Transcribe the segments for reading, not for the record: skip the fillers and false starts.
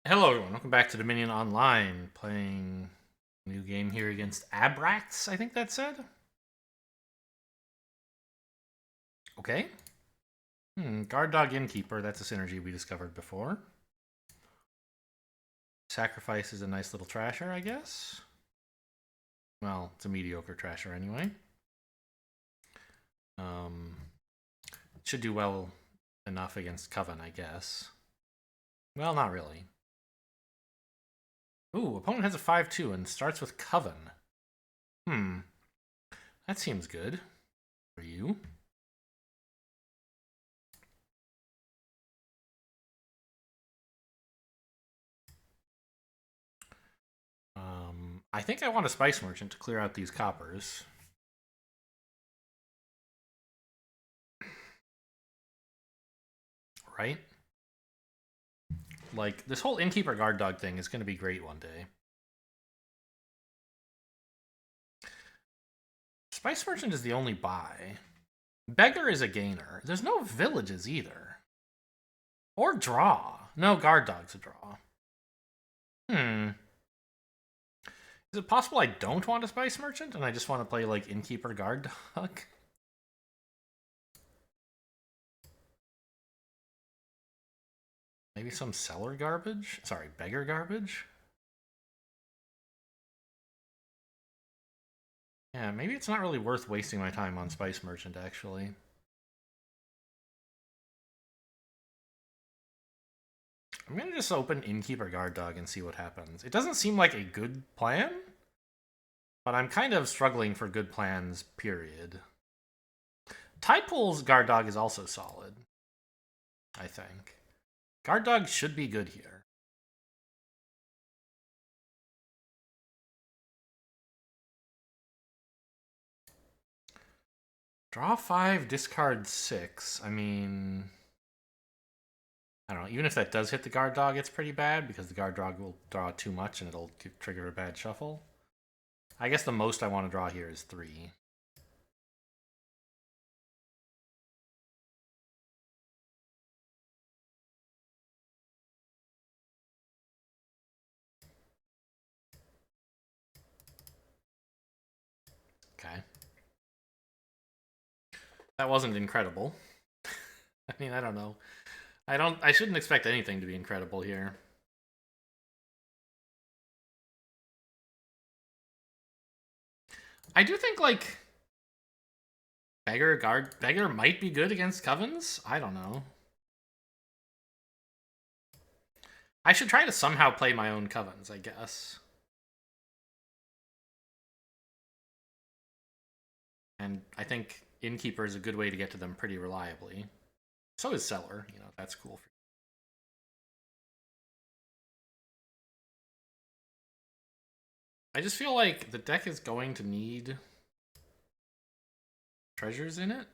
Hello everyone, welcome back to Dominion Online, playing a new game here against Abrax, I think that said. Okay. Guard Dog Innkeeper, that's a synergy we discovered before. Sacrifice is a nice little trasher, I guess. Well, it's a mediocre trasher anyway. Should do well enough against Coven, I guess. Well, not really. Ooh, opponent has a 5-2 and starts with Coven. That seems good for you. I think I want a Spice Merchant to clear out these coppers. Right? Like, this whole Innkeeper Guard Dog thing is going to be great one day. Spice Merchant is the only buy. Beggar is a gainer. There's no villages either. Or draw. No, Guard Dog's a draw. Is it possible I don't want a Spice Merchant and I just want to play, like, Innkeeper Guard Dog? Maybe some seller garbage? Sorry, beggar garbage? Yeah, maybe it's not really worth wasting my time on Spice Merchant, actually. I'm gonna just open Innkeeper Guard Dog and see what happens. It doesn't seem like a good plan, but I'm kind of struggling for good plans, period. Tidepool's Guard Dog is also solid, I think. Guard Dog should be good here. Draw 5, discard 6. I mean, I don't know. Even if that does hit the Guard Dog, it's pretty bad because the Guard Dog will draw too much and it'll trigger a bad shuffle. I guess the most I want to draw here is 3. Okay. That wasn't incredible. I mean, I don't know. I shouldn't expect anything to be incredible here. I do think, like, Beggar might be good against Covens. I don't know. I should try to somehow play my own Covens, I guess. And I think Innkeeper is a good way to get to them pretty reliably. So is Seller, you know, that's cool. I just feel like the deck is going to need treasures in it,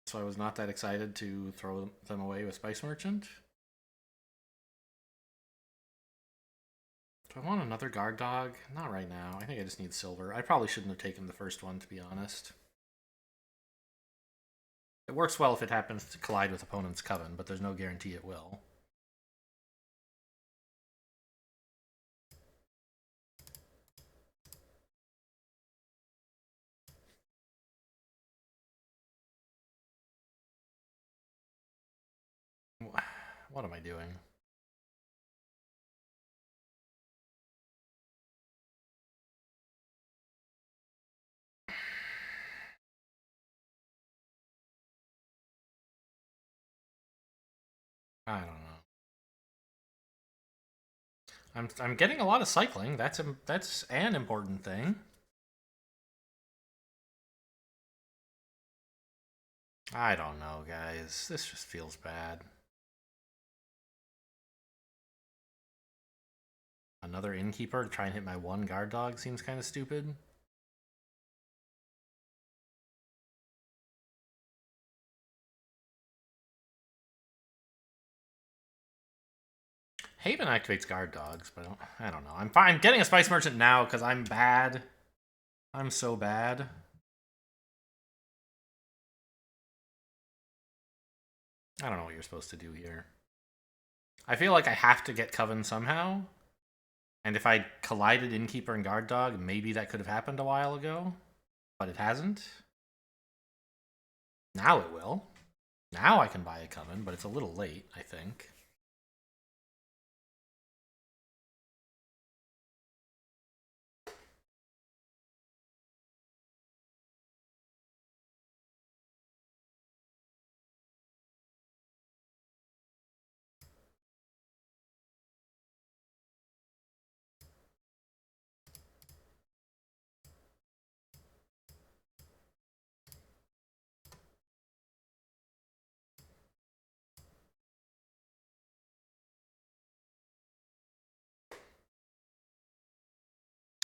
so I was not that excited to throw them away with Spice Merchant. Do I want another Guard Dog? Not right now. I think I just need silver. I probably shouldn't have taken the first one, to be honest. It works well if it happens to collide with opponent's Coven, but there's no guarantee it will. What am I doing? I don't know. I'm getting a lot of cycling. That's an important thing. I don't know, guys. This just feels bad. Another Innkeeper to try and hit my one Guard Dog seems kind of stupid. Haven activates Guard Dogs, but I don't know. I'm fine. I'm getting a Spice Merchant now because I'm bad. I'm so bad. I don't know what you're supposed to do here. I feel like I have to get Coven somehow. And if I collided Innkeeper and Guard Dog, maybe that could have happened a while ago. But it hasn't. Now it will. Now I can buy a Coven, but it's a little late, I think.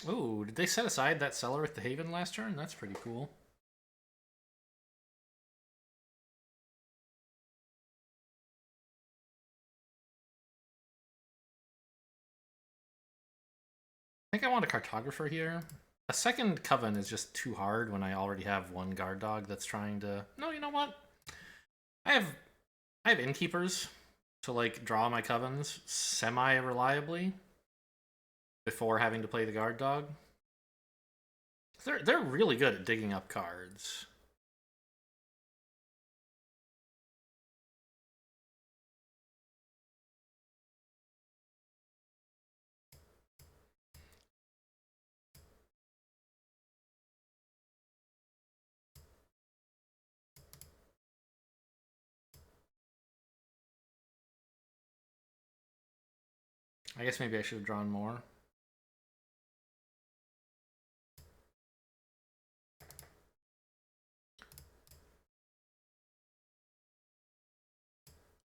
Ooh, did they set aside that Cellar at the Haven last turn? That's pretty cool. I think I want a Cartographer here. A second Coven is just too hard when I already have one Guard Dog that's trying to... No, you know what? I have Innkeepers to, like, draw my Covens semi-reliably before having to play the Guard Dog. They're really good at digging up cards. I guess maybe I should have drawn more.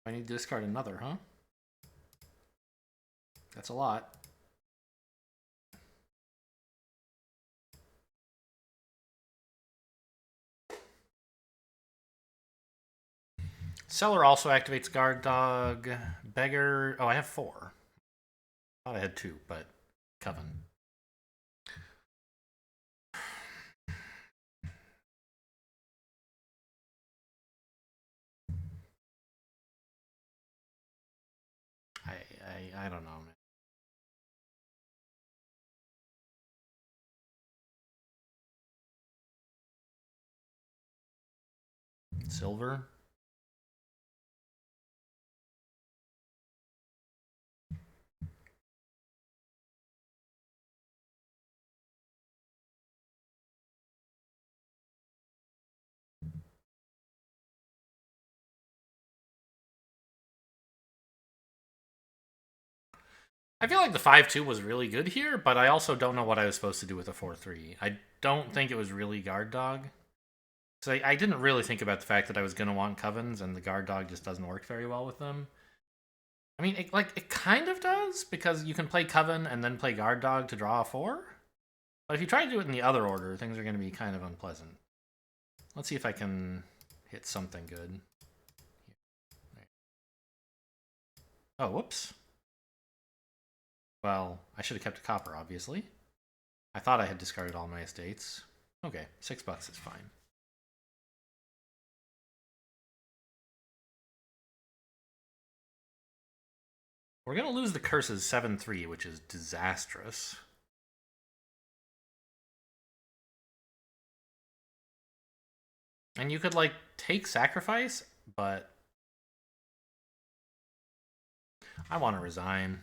I need to discard another, huh? That's a lot. Cellar also activates Guard Dog. Beggar... Oh, I have 4. I thought I had 2, but... Coven. I don't know, man. Silver? I feel like the 5-2 was really good here, but I also don't know what I was supposed to do with the 4-3. I don't think it was really Guard Dog. So I didn't really think about the fact that I was going to want Covens, and the Guard Dog just doesn't work very well with them. I mean, it kind of does, because you can play Coven and then play Guard Dog to draw a 4. But if you try to do it in the other order, things are going to be kind of unpleasant. Let's see if I can hit something good. Oh, whoops. Well, I should have kept a copper, obviously. I thought I had discarded all my estates. Okay, $6 is fine. We're going to lose the curses 7-3, which is disastrous. And you could, like, take sacrifice, but I want to resign.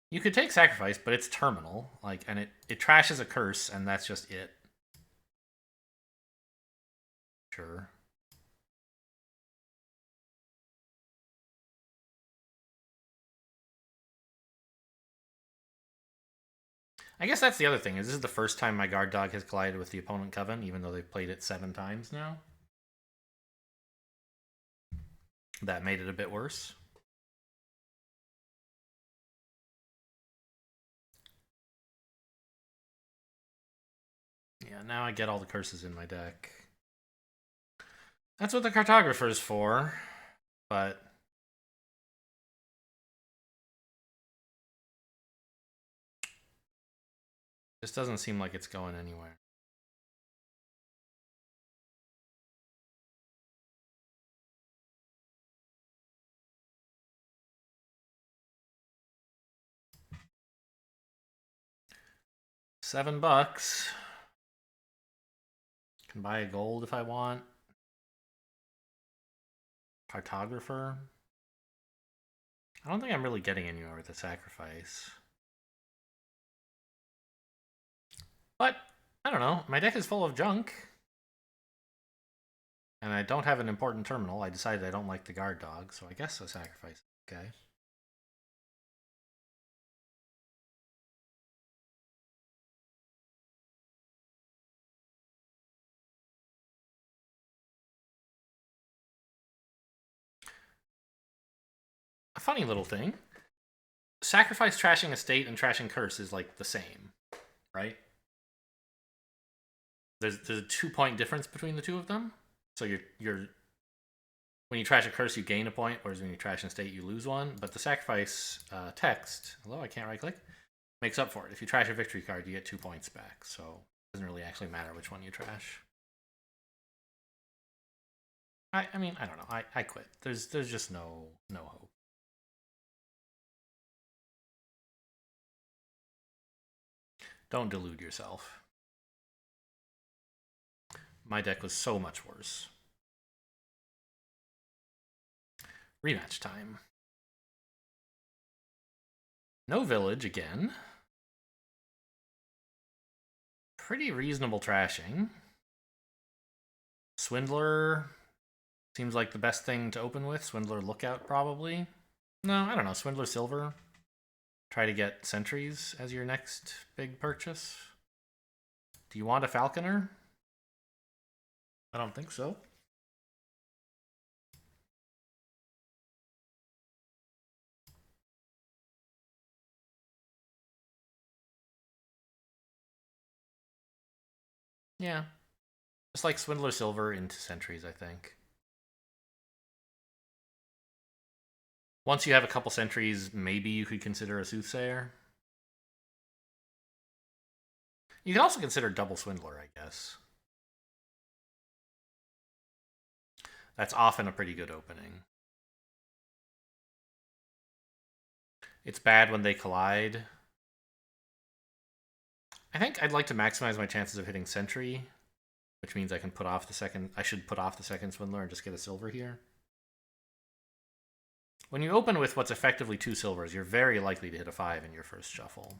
You could take sacrifice, but it's terminal, like, and it trashes a curse, and that's just it. Sure. I guess that's the other thing, is this is the first time my Guard Dog has collided with the opponent Coven, even though they've played it 7 times now. That made it a bit worse. Yeah, now I get all the curses in my deck. That's what the Cartographer is for, but... This doesn't seem like it's going anywhere. $7. Can buy a gold if I want. Cartographer. I don't think I'm really getting anywhere with the sacrifice. But, I don't know. My deck is full of junk. And I don't have an important terminal. I decided I don't like the guard dog, so I guess a sacrifice. Okay. A funny little thing. Sacrifice trashing estate and trashing curse is like the same, right? There's a 2-point difference between the two of them. So you're when you trash a curse, you gain a point, whereas when you trash an estate, you lose one. But the sacrifice text, although I can't right click, makes up for it. If you trash a victory card, you get 2 points back. So it doesn't really actually matter which one you trash. I mean, I don't know. I quit. There's just no hope. Don't delude yourself. My deck was so much worse. Rematch time. No village again. Pretty reasonable trashing. Swindler seems like the best thing to open with. Swindler Lookout, probably. No, I don't know. Swindler Silver. Try to get sentries as your next big purchase. Do you want a Falconer? I don't think so. Yeah. Just like Swindler Silver into sentries, I think. Once you have a couple sentries, maybe you could consider a Soothsayer. You can also consider double Swindler, I guess. That's often a pretty good opening. It's bad when they collide. I think I'd like to maximize my chances of hitting Sentry, which means I can put off the second. I should put off the second Swindler and just get a silver here. When you open with what's effectively 2 silvers, you're very likely to hit a 5 in your first shuffle.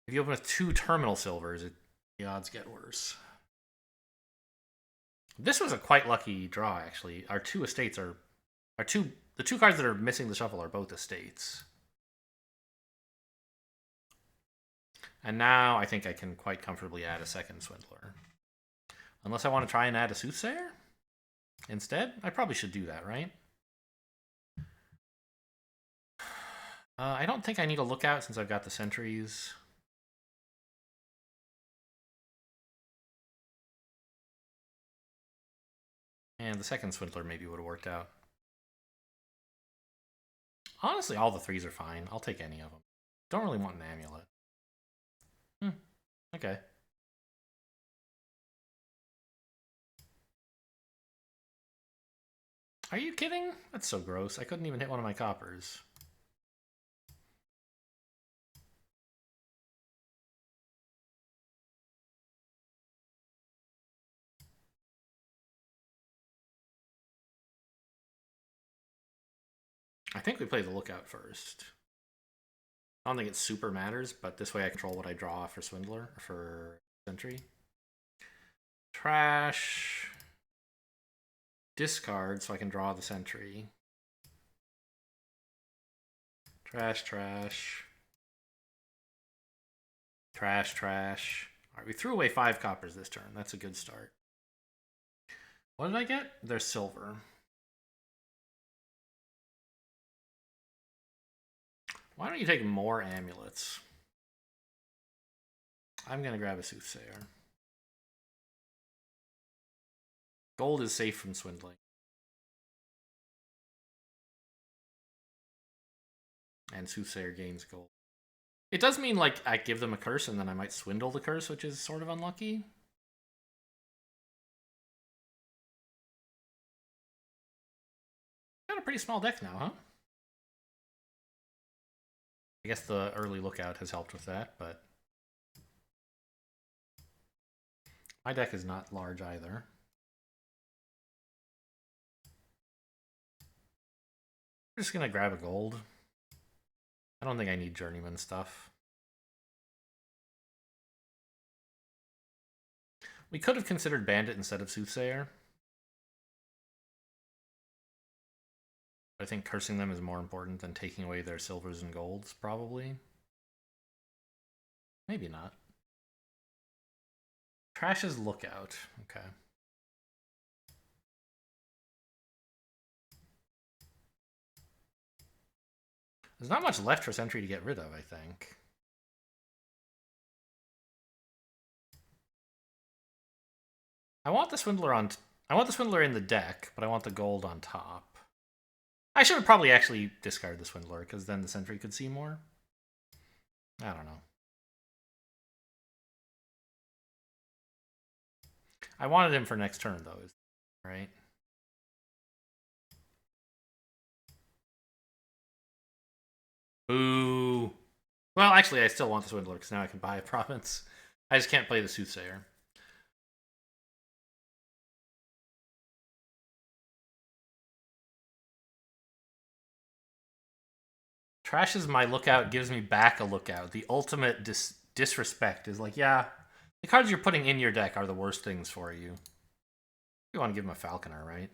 If you open with 2 terminal silvers, the odds get worse. This was a quite lucky draw, actually. Our 2 estates are the 2 cards that are missing the shuffle are both estates. And now I think I can quite comfortably add a second Swindler. Unless I want to try and add a Soothsayer instead. I probably should do that, right? I don't think I need a Lookout since I've got the sentries. And the second Swindler maybe would have worked out. Honestly, all the 3s are fine. I'll take any of them. Don't really want an amulet. Okay. Are you kidding? That's so gross. I couldn't even hit one of my coppers. I think we play the Lookout first. I don't think it super matters, but this way I control what I draw for Swindler, for Sentry. Trash. Discard so I can draw the Sentry. Trash, trash. Trash, trash. Alright, we threw away 5 coppers this turn. That's a good start. What did I get? There's silver. Why don't you take more amulets? I'm going to grab a Soothsayer. Gold is safe from swindling. And Soothsayer gains gold. It does mean, like, I give them a curse and then I might swindle the curse, which is sort of unlucky. Got a pretty small deck now, huh? guess the early lookout has helped with that, but my deck is not large either. I'm just gonna grab a gold. I don't think I need journeyman stuff. We could have considered bandit instead of soothsayer. I think cursing them is more important than taking away their silvers and golds, probably. Maybe not. Trash's lookout. Okay. There's not much left for Sentry to get rid of, I think. I want the Swindler in the deck, but I want the gold on top. I should have probably actually discarded the Swindler, because then the Sentry could see more. I don't know. I wanted him for next turn, though, right? Ooh. Well, actually, I still want the Swindler, because now I can buy a province. I just can't play the Soothsayer. Trashes my lookout, gives me back a lookout. The ultimate disrespect is like, yeah, the cards you're putting in your deck are the worst things for you. You want to give him a Falconer, right?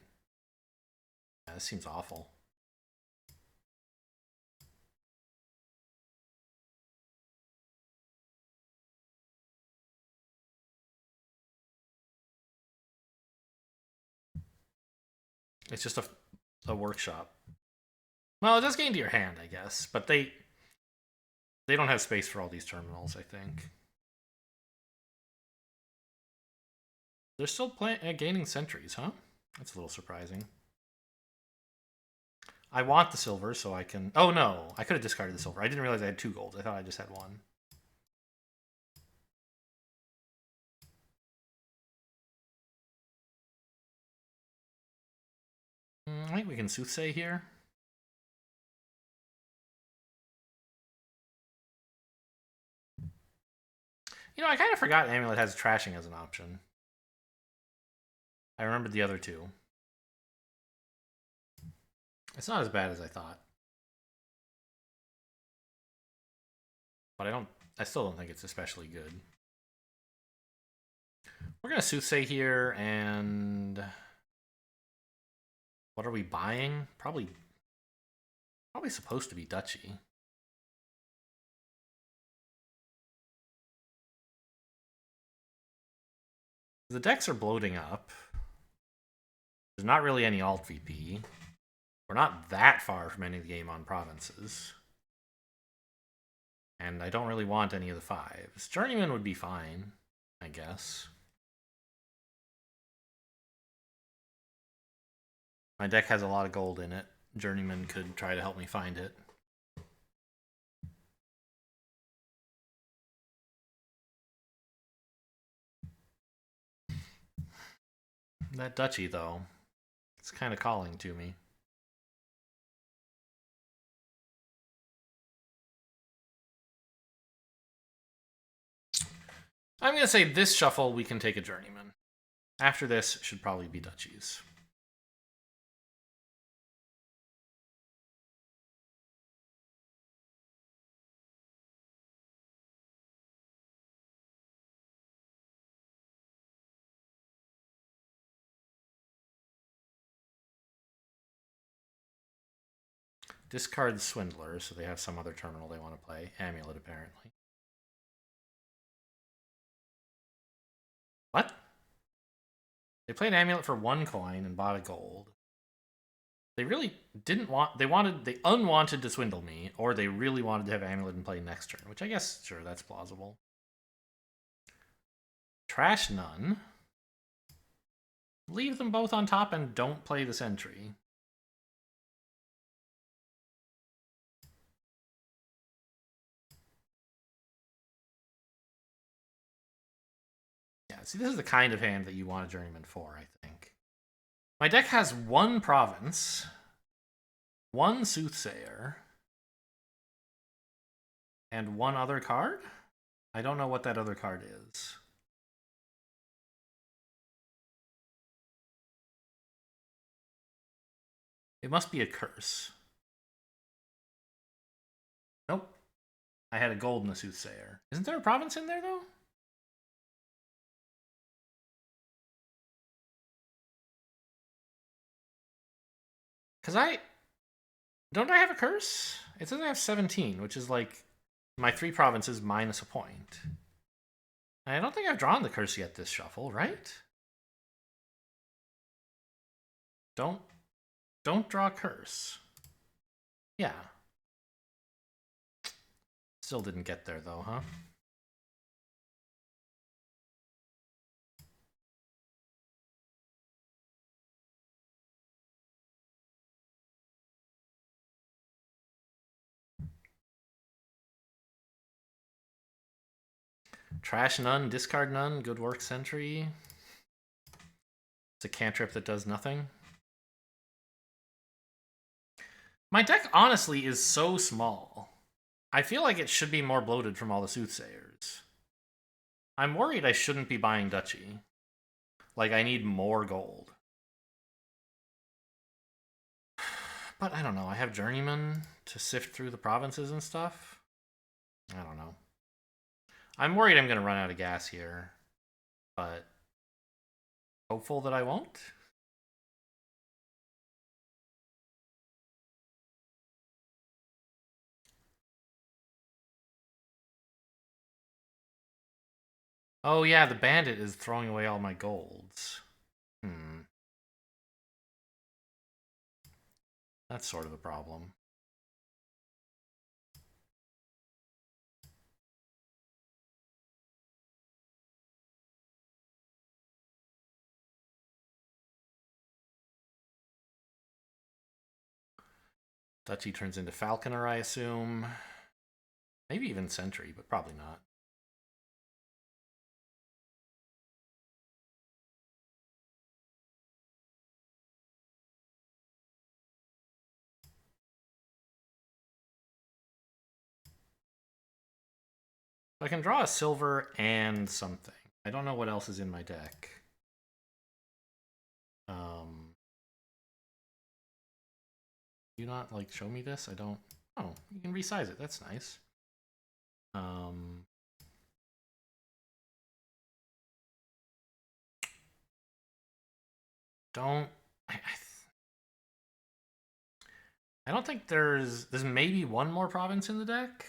Yeah, this seems awful. It's just a workshop. Well, it does get into your hand, I guess, but they don't have space for all these terminals, I think. They're still gaining sentries, huh? That's a little surprising. I want the silver so I can... Oh, no. I could have discarded the silver. I didn't realize I had 2 golds. I thought I just had 1. I think we can Soothsay here. You know, I kind of forgot Amulet has trashing as an option. I remembered the other 2. It's not as bad as I thought. But I still don't think it's especially good. We're going to Soothsay here, and... What are we buying? Probably supposed to be Duchy. The decks are bloating up. There's not really any alt VP. We're not that far from ending the game on provinces. And I don't really want any of the 5s. Journeyman would be fine, I guess. My deck has a lot of gold in it. Journeyman could try to help me find it. That Duchy, though, it's kind of calling to me. I'm going to say this shuffle, we can take a Journeyman. After this, should probably be Duchies. Discard Swindler, so they have some other terminal they want to play. Amulet, apparently. What? They played Amulet for 1 coin and bought a gold. They really didn't want... They unwanted to swindle me, or they really wanted to have Amulet and play next turn, which I guess, sure, that's plausible. Trash none. Leave them both on top and don't play the Sentry. Yeah, see, this is the kind of hand that you want a Journeyman for, I think. My deck has 1 Province, 1 Soothsayer, And one other card? I don't know what that other card is. It must be a curse. Nope. I had a gold and a soothsayer. Isn't there a province in there, though? Because don't I have a curse? It says I have 17, which is like my 3 provinces minus a point. I don't think I've drawn the curse yet this shuffle, right? Don't draw curse. Yeah. Still didn't get there though, huh? Trash none, discard none, good work sentry. It's a cantrip that does nothing. My deck honestly is so small. I feel like it should be more bloated from all the soothsayers. I'm worried I shouldn't be buying Duchy. Like, I need more gold. But I don't know, I have Journeyman to sift through the provinces and stuff. I don't know. I'm worried I'm going to run out of gas here, but hopeful that I won't. Oh yeah, the bandit is throwing away all my golds. That's sort of a problem. Duchy turns into Falconer, I assume. Maybe even Sentry, but probably not. I can draw a silver and something. I don't know what else is in my deck. You not like show me this? I don't. Oh, you can resize it. That's nice. Don't. I don't think there's maybe one more province in the deck.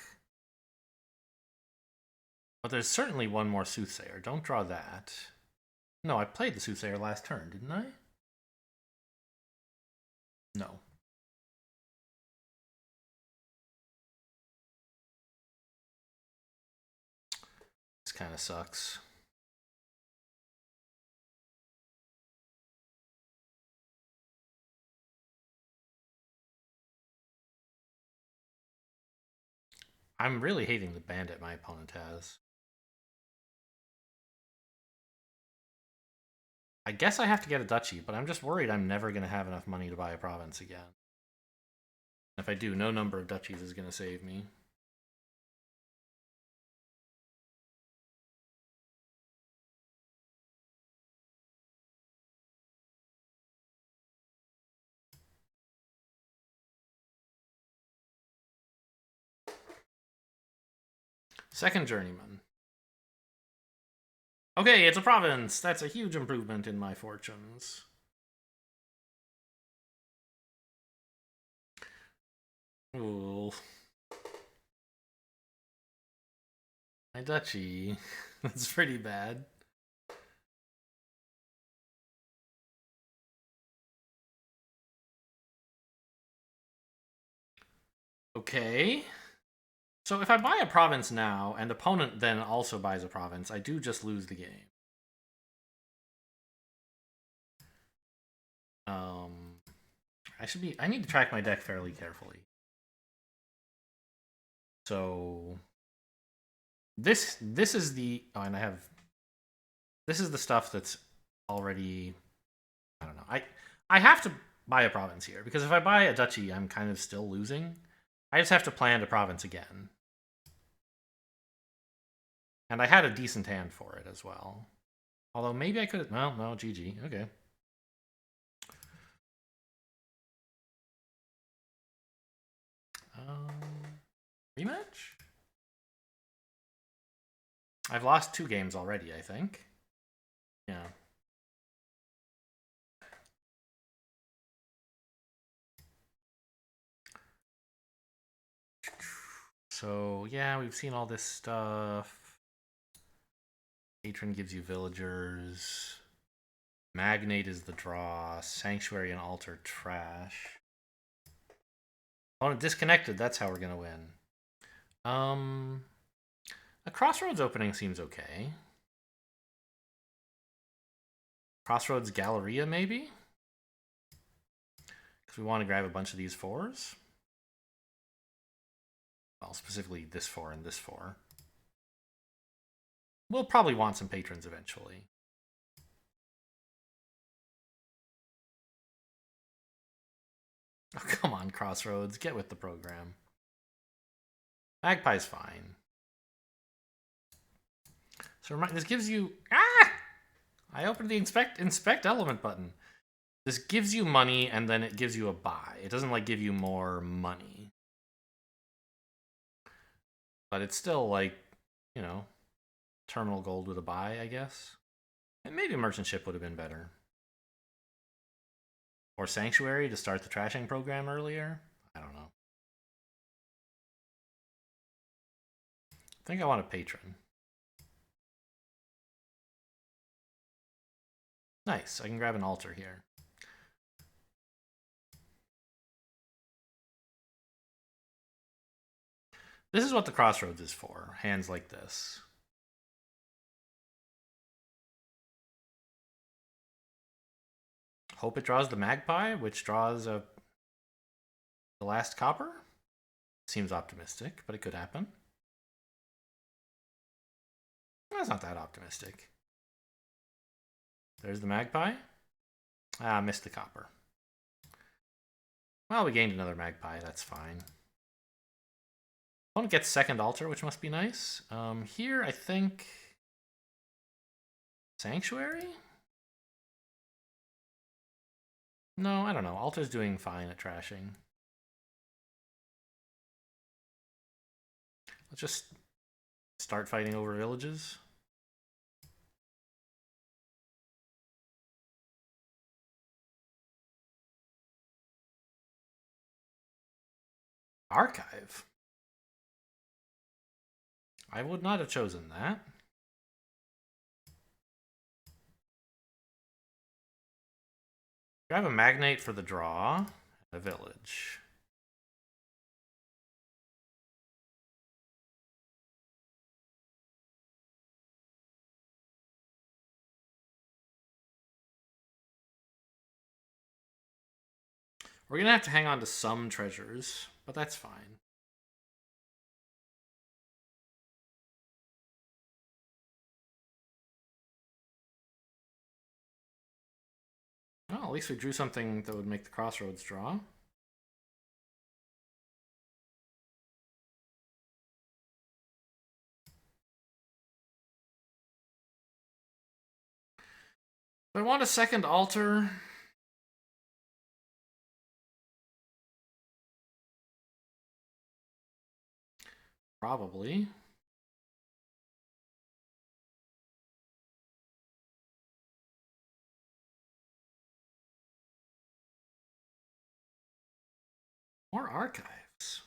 But there's certainly one more Soothsayer. Don't draw that. No, I played the Soothsayer last turn, didn't I? No. This kind of sucks. I'm really hating the bandit my opponent has. I guess I have to get a duchy, but I'm just worried I'm never going to have enough money to buy a province again. If I do, no number of duchies is going to save me. Second journeyman. Okay, it's a province. That's a huge improvement in my fortunes. Ooh. My duchy. That's pretty bad. Okay. So if I buy a province now, and opponent then also buys a province, I do just lose the game. I need to track my deck fairly carefully. So this is the and this is the stuff that's already, I don't know. I have to buy a province here because if I buy a duchy, I'm kind of still losing. I just have to plan a province again. And I had a decent hand for it as well. Although maybe I could. Well, no, GG. Okay. Rematch? I've lost 2 games already, I think. Yeah. So, yeah, we've seen all this stuff. Patron gives you villagers. Magnate is the draw. Sanctuary and altar trash. Oh, disconnected. That's how we're gonna win. A Crossroads opening seems okay. Crossroads Galleria, maybe? Because we want to grab a bunch of these 4s. Well, specifically this 4 and this 4. We'll probably want some patrons eventually. Oh, come on, Crossroads. Get with the program. Magpie's fine. So this gives you... Ah! I opened the inspect element button. This gives you money, and then it gives you a buy. It doesn't, like, give you more money. But it's still, like, you know, terminal gold with a buy, I guess. And maybe merchant ship would have been better. Or sanctuary to start the trashing program earlier. I don't know. I think I want a patron. Nice, I can grab an altar here. This is what the Crossroads is for, hands like this. Hope it draws the Magpie, which draws the last copper. Seems optimistic, but it could happen. That's not that optimistic. There's the Magpie. Ah, missed the copper. Well, we gained another Magpie, that's fine. Opponent gets second altar, which must be nice. Here, I think... Sanctuary? No, I don't know. Altar's doing fine at trashing. Let's just start fighting over villages. Archive? I would not have chosen that. Grab a magnate for the draw. A village. We're gonna have to hang on to some treasures, but that's fine. Well, at least we drew something that would make the Crossroads draw. Do I want a second altar? Probably. More archives.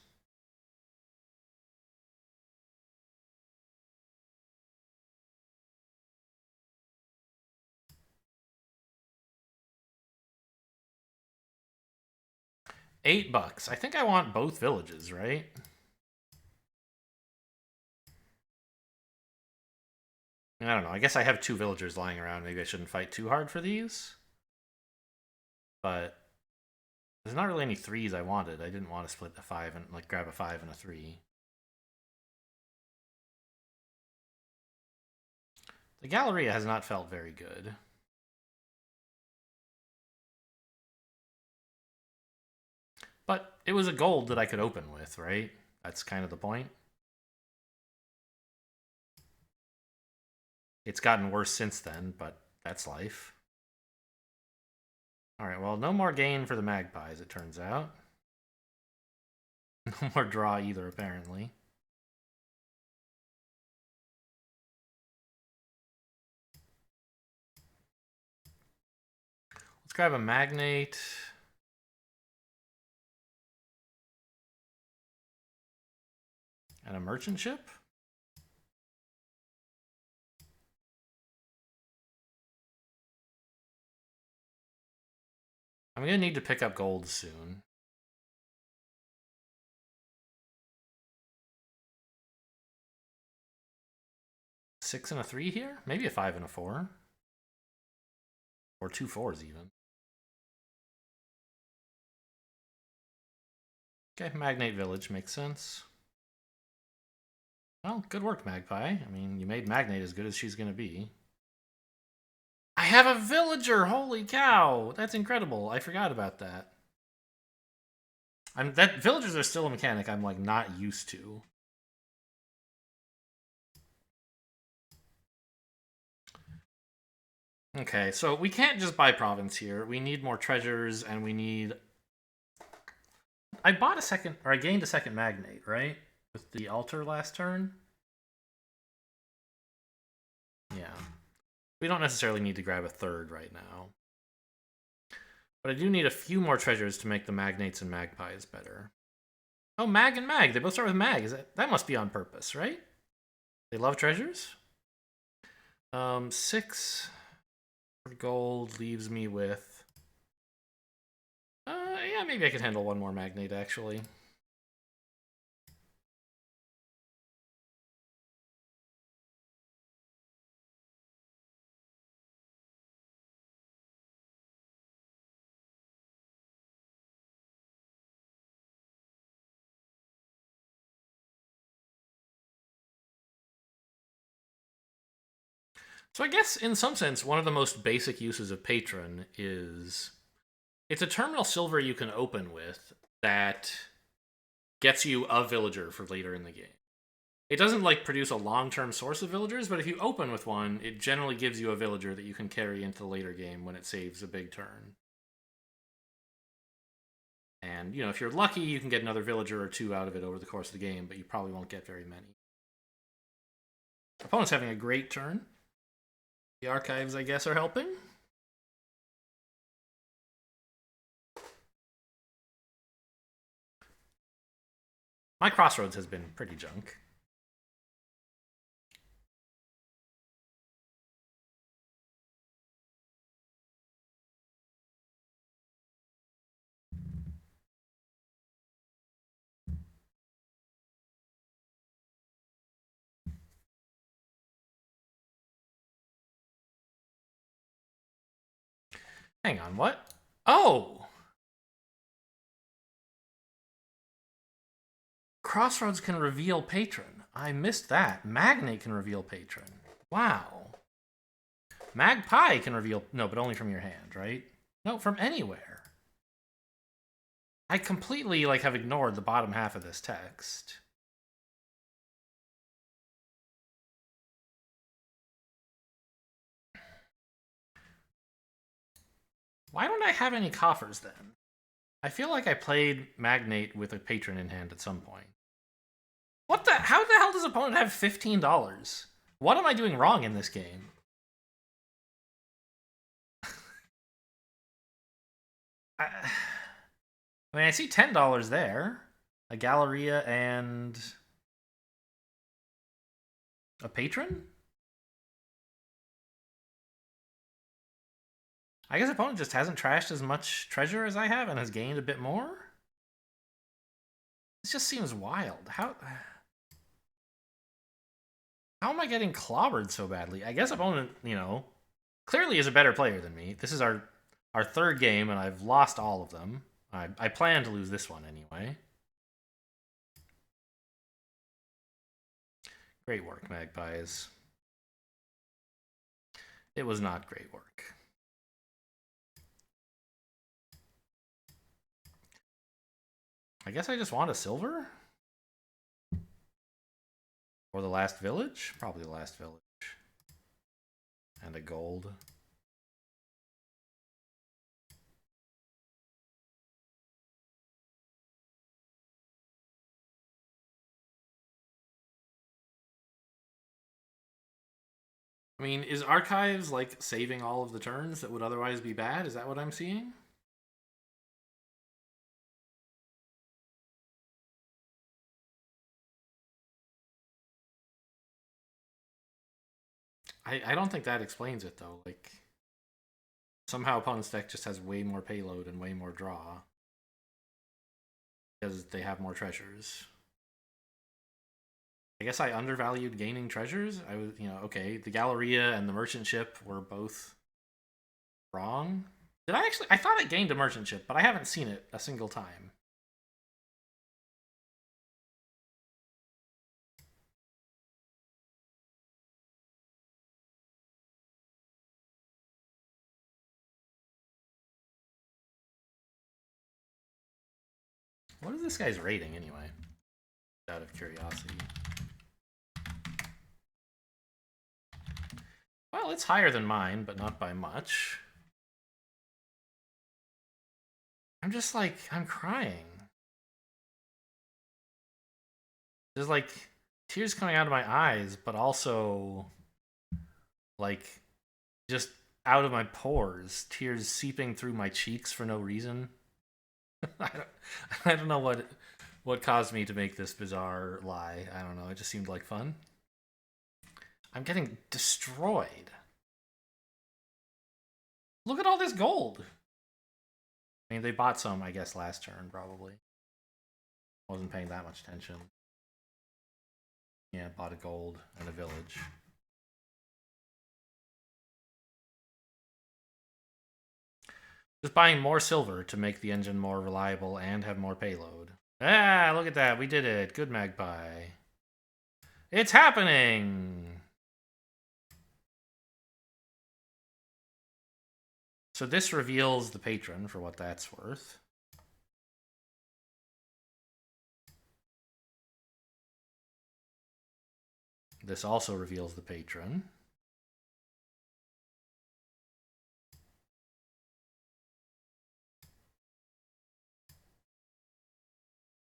$8. I think I want both villages, right? I don't know. I guess I have 2 villagers lying around. Maybe I shouldn't fight too hard for these. But there's not really any 3s I wanted. I didn't want to split the 5 and like grab a 5 and a 3. The Galleria has not felt very good. But it was a gold that I could open with, right? That's kind of the point. It's gotten worse since then, but that's life. Alright, well, no more gain for the Magpies, it turns out. No more draw either, apparently. Let's grab a Magnate. And a Merchant Ship? I'm gonna need to pick up gold soon. Six and a 3 here? Maybe a 5 and a 4. Or 2 4s even. Okay, Magnate Village makes sense. Well, good work, Magpie. I mean, you made Magnate as good as she's gonna be. I have a villager! Holy cow! That's incredible. I forgot about that. That villagers are still a mechanic I'm like not used to. Okay, so we can't just buy province here. We need more treasures, and we need... I bought a second, or I gained a second Magnate, right? With the altar last turn? Yeah. We don't necessarily need to grab a third right now. But I do need a few more treasures to make the Magnates and Magpies better. Oh, Mag and Mag. They both start with Mag. That must be on purpose, right? They love treasures? 6 gold leaves me with... yeah, maybe I could handle one more Magnate, actually. So I guess, in some sense, one of the most basic uses of Patron is... It's a terminal silver you can open with that gets you a villager for later in the game. It doesn't, like, produce a long-term source of villagers, but if you open with one, it generally gives you a villager that you can carry into the later game when it saves a big turn. And, you know, if you're lucky, you can get another villager or 2 out of it over the course of the game, but you probably won't get very many. Opponent's having a great turn. The archives, I guess, are helping. My Crossroads has been pretty junk. Hang on, what? Oh! Crossroads can reveal Patron. I missed that. Magnate can reveal Patron. Wow. Magpie can reveal... No, but only from your hand, right? No, from anywhere. I completely, like, have ignored the bottom half of this text. Why don't I have any coffers, then? I feel like I played Magnate with a Patron in hand at some point. What the... How the hell does opponent have $15? What am I doing wrong in this game? I mean, I see $10 there. A Galleria and... a Patron? I guess opponent just hasn't trashed as much treasure as I have and has gained a bit more? This just seems wild. How am I getting clobbered so badly? I guess opponent, you know, clearly is a better player than me. This is our third game, and I've lost all of them. I plan to lose this one anyway. Great work, Magpies. It was not great work. I guess I just want a silver? Or the last village? Probably the last village. and a gold. I mean, is Archives like saving all of the turns that would otherwise be bad? Is that what I'm seeing? I don't think that explains it though. Like somehow opponent's deck just has way more payload and way more draw because they have more treasures. I guess I undervalued gaining treasures. I was, okay, the Galleria and the merchant ship were both wrong. Did I actually? I thought it gained a merchant ship, but I haven't seen it a single time. What is this guy's rating anyway? Out of curiosity. Well, it's higher than mine, but not by much. I'm just like, I'm crying. There's like tears coming out of my eyes, but also like just out of my pores, tears seeping through my cheeks for no reason. I don't know what caused me to make this bizarre lie. I don't know. It just seemed like fun. I'm getting destroyed. Look at all this gold. I mean, they bought some, I guess, last turn, probably. Wasn't paying that much attention. Yeah, bought a gold and a village. Just buying more silver to make the engine more reliable and have more payload. Ah, look at that. We did it. Good Magpie. It's happening! So this reveals the Patron for what that's worth. This also reveals the Patron.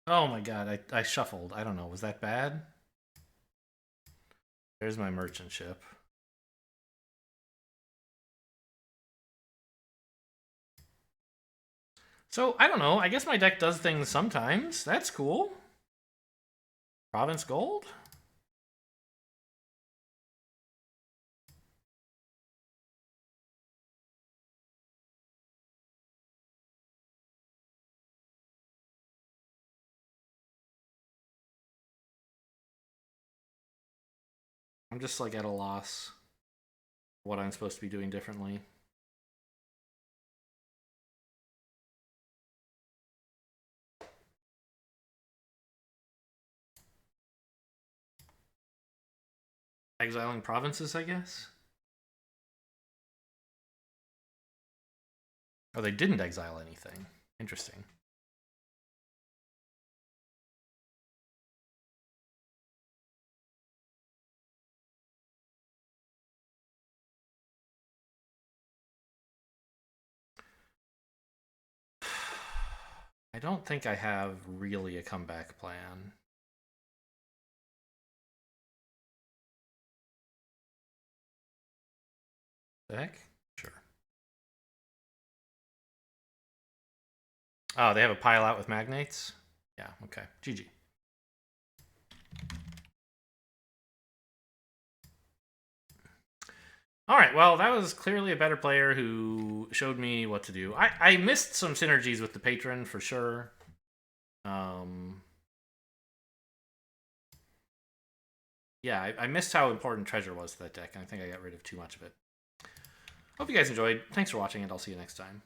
Oh my god, I shuffled. I don't know. Was that bad? There's my merchant ship. So, I don't know. I guess my deck does things sometimes. That's cool. Province Gold? I'm just like at a loss what I'm supposed to be doing differently. Exiling provinces, I guess? Oh, they didn't exile anything. Interesting. I don't think I have really a comeback plan. The heck? Sure. Oh, they have a pile out with magnates? Yeah, okay. GG. All right, well, that was clearly a better player who showed me what to do. I missed some synergies with the Patron for sure. Yeah, I missed how important treasure was to that deck, and I think I got rid of too much of it. Hope you guys enjoyed. Thanks for watching, and I'll see you next time.